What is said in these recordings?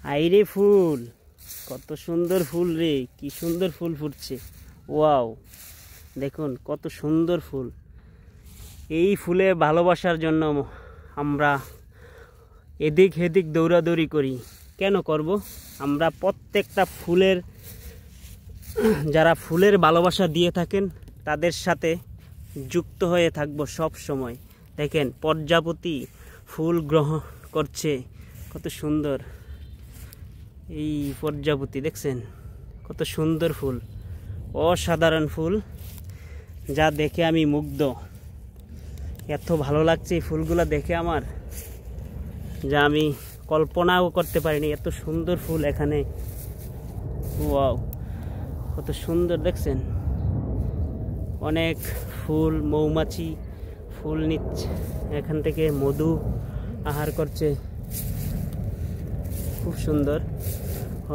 আইরে ফুল, কত সুন্দর ফুল রে, কি সুন্দর ফুল ফুটছে। ওয়াও, দেখুন কত সুন্দর ফুল। এই ফুলে ভালোবাসার জন্য আমরা এদিক হেদিক দৌড়াদৌড়ি করি। কেন করব? আমরা প্রত্যেকটা ফুলের, যারা ফুলের ভালোবাসা দিয়ে থাকেন তাদের সাথে যুক্ত হয়ে থাকব সব সময়। দেখেন প্রজাপতি ফুল গ্রহণ করছে, কত সুন্দর। এই প্রজাপতি দেখছেন কত সুন্দর ফুল, অসাধারণ ফুল, যা দেখে আমি মুগ্ধ। এত ভালো লাগছে এই ফুলগুলো দেখে আমার, যা আমি কল্পনাও করতে পারিনি। এত সুন্দর ফুল এখানে। ওয়াও, কত সুন্দর দেখছেন। অনেক ফুল, মৌমাছি ফুল নিচ্ছে, এখান থেকে মধু আহার করছে। খুব সুন্দর,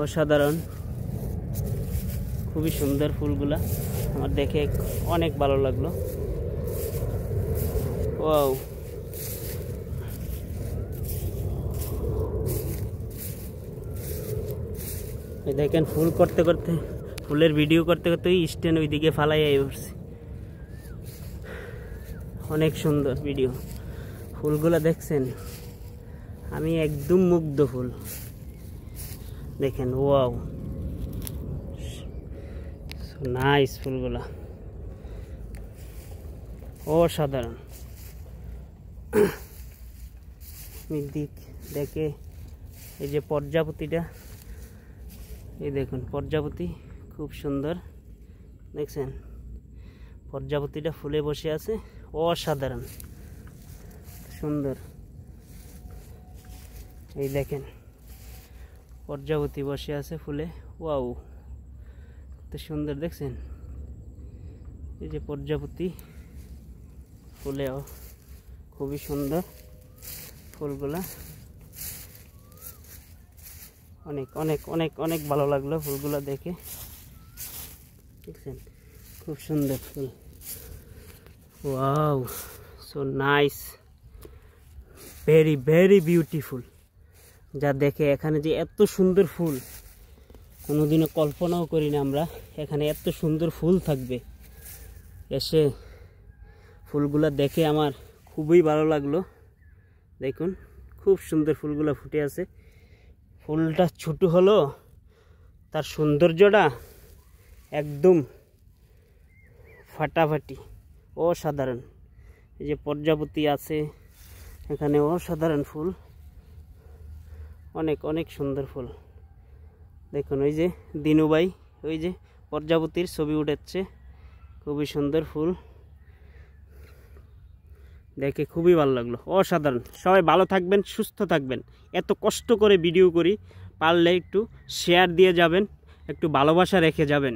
অসাধারণ, খুবই সুন্দর ফুলগুলা। আমার দেখে অনেক ভালো লাগলো। ওয়াও, দেখেন ফুল করতে করতে, ফুলের ভিডিও করতে করতে ওই স্ট্যান্ড ওইদিকে ফালাই উঠছে। অনেক সুন্দর ভিডিও। ফুলগুলা দেখছেন, আমি একদম মুগ্ধ। ফুল দেখেন, ওয়াও, নাইস ফুলগুলা, অসাধারণ। দিক দেখে এই যে প্রজাপতিটা, এই দেখুন প্রজাপতি খুব সুন্দর দেখছেন। প্রজাপতিটা ফুলে বসে আছে, অসাধারণ সুন্দর। এই দেখেন প্রজাপতি বসে আছে ফুলে। ওয়াও, কত সুন্দর দেখছেন। এই যে প্রজাপতি ফুলেও খুবই সুন্দর ফুলগুলা। অনেক অনেক অনেক অনেক ভালো লাগলো ফুলগুলা দেখে, দেখছেন খুব সুন্দর ফুল। Wow, so nice, very very beautiful. যা দেখে এখানে যে এত সুন্দর ফুল, কোনোদিনও কল্পনাও করি না আমরা এখানে এত সুন্দর ফুল থাকবে। এসে ফুলগুলা দেখে আমার খুবই ভালো লাগলো। দেখুন খুব সুন্দর ফুলগুলা ফুটে আছে। ফুলটা ছোট হলো, তার সৌন্দর্যটা একদম ফাটাফাটি, অসাধারণ। এই যে প্রজাপতি আছে এখানে, অসাধারণ ফুল, অনেক অনেক সুন্দর ফুল। দেখুন ওই যে দিনু ভাই ওই যে প্রজাপতির ছবি উঠাচ্ছে, খুবই সুন্দর ফুল দেখে খুবই ভালো লাগলো, অসাধারণ। সবাই ভালো থাকবেন, সুস্থ থাকবেন। এত কষ্ট করে ভিডিও করি, পারলে একটু শেয়ার দিয়ে যাবেন, একটু ভালোবাসা রেখে যাবেন।